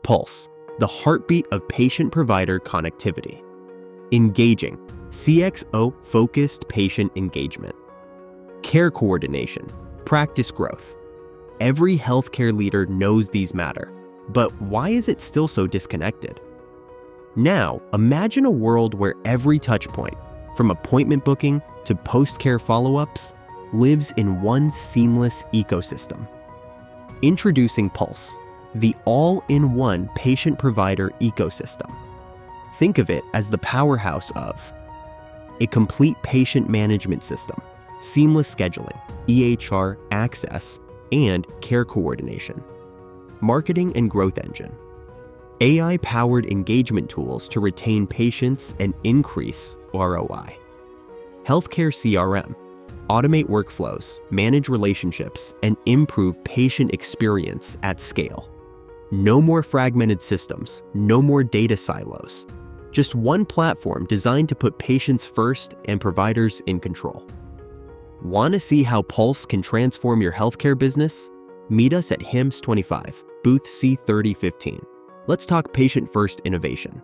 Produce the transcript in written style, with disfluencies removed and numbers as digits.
Pulse, the heartbeat of patient-provider connectivity. Engaging, CXO-focused patient engagement. Care coordination, practice growth. Every healthcare leader knows these matter, but why is it still so disconnected? Now, imagine a world where every touchpoint, from appointment booking to post-care follow-ups, lives in one seamless ecosystem. Introducing Pulse, the all-in-one patient-provider ecosystem. Think of it as the powerhouse of a complete patient management system, seamless scheduling, EHR access, and care coordination. Marketing and growth engine. AI-powered engagement tools to retain patients and increase ROI. Healthcare CRM. Automate workflows, manage relationships, and improve patient experience at scale. No more fragmented systems, no more data silos. Just one platform designed to put patients first and providers in control. Want to see how Pulse can transform your healthcare business? Meet us at HIMSS 25, booth C3015. Let's talk patient-first innovation.